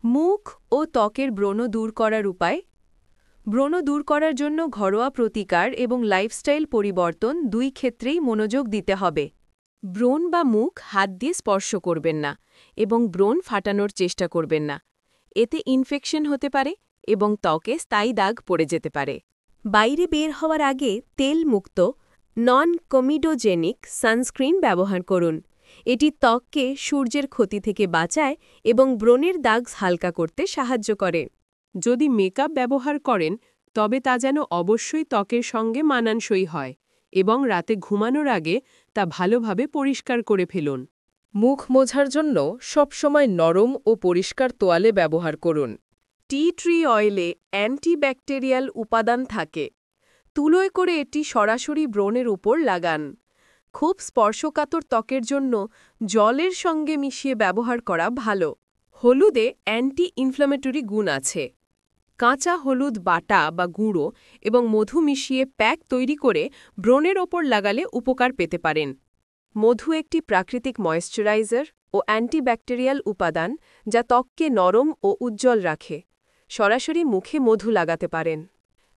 মুখ ও ত্বকের ব্রণ দূর করার উপায়। ব্রণ দূর করার জন্য ঘরোয়া প্রতিকার এবং লাইফস্টাইল পরিবর্তন দুই ক্ষেত্রেই মনোযোগ দিতে হবে। ব্রণ বা মুখ হাত দিয়ে স্পর্শ করবেন না এবং ব্রণ ফাটানোর চেষ্টা করবেন না। এতে ইনফেকশন হতে পারে এবং ত্বকে স্থায়ী দাগ পড়ে যেতে পারে। বাইরে বের হওয়ার আগে তেলমুক্ত নন কমিডোজেনিক সানস্ক্রিন ব্যবহার করুন। এটি ত্বককে সূর্যের ক্ষতি থেকে বাঁচায় এবং ব্রণের দাগ হালকা করতে সাহায্য করে। যদি মেকআপ ব্যবহার করেন তবে তা যেন অবশ্যই ত্বকের সঙ্গে মানানসই হয় এবং রাতে ঘুমানোর আগে তা ভালোভাবে পরিষ্কার করে ফেলুন। মুখ মোছার জন্য সবসময় নরম ও পরিষ্কার তোয়ালে ব্যবহার করুন। টি ট্রি অয়েলে অ্যান্টিব্যাকটেরিয়াল উপাদান থাকে। তুলোয় করে এটি সরাসরি ব্রণের উপর লাগান। খুব স্পর্শকাতর ত্বকের জন্য জলের সঙ্গে মিশিয়ে ব্যবহার করা ভালো। হলুদে অ্যান্টি ইনফ্ল্যামেটরি গুণ আছে। কাঁচা হলুদ বাটা বা গুঁড়ো এবং মধু মিশিয়ে প্যাক তৈরি করে ব্রণের ওপর লাগালে উপকার পেতে পারেন। মধু একটি প্রাকৃতিক ময়েশ্চারাইজার ও অ্যান্টিব্যাকটেরিয়াল উপাদান যা ত্বককে নরম ও উজ্জ্বল রাখে। সরাসরি মুখে মধু লাগাতে পারেন।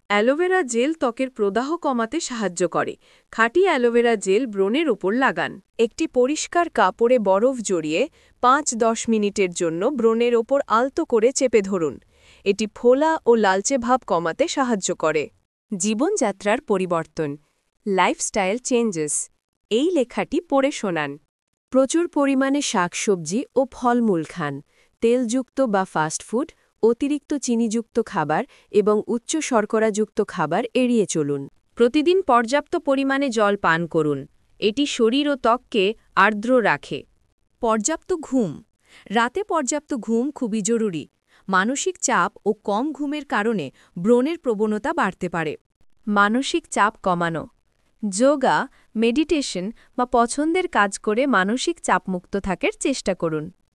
অ্যালোভেরা জেল ত্বকের প্রদাহ কমাতে সাহায্য করে। খাঁটি অ্যালোভেরা জেল ব্রণের ওপর লাগান। একটি পরিষ্কার কাপড়ে বরফ জড়িয়ে ৫-১০ মিনিটের জন্য ব্রণের ওপর আলতো করে চেপে ধরুন। এটি ফোলা ও লালচে ভাব কমাতে সাহায্য করে। জীবনযাত্রার পরিবর্তন, লাইফস্টাইল চেঞ্জেস। এই লেখাটি পড়ে শোনান। প্রচুর পরিমাণে শাকসবজি ও ফলমূল খান। তেলযুক্ত বা ফাস্টফুড, অতিরিক্ত চিনিযুক্ত খাবার এবং উচ্চ শর্করাযুক্ত খাবার এড়িয়ে চলুন। প্রতিদিন পর্যাপ্ত পরিমাণে জল পান করুন। এটি শরীর ও ত্বককে আর্দ্র রাখে। পর্যাপ্ত ঘুম। রাতে পর্যাপ্ত ঘুম খুবই জরুরি। মানসিক চাপ ও কম ঘুমের কারণে ব্রণের প্রবণতা বাড়তে পারে। মানসিক চাপ কমানো। যোগা, মেডিটেশন বা পছন্দের কাজ করে মানসিক চাপমুক্ত থাকার চেষ্টা করুন।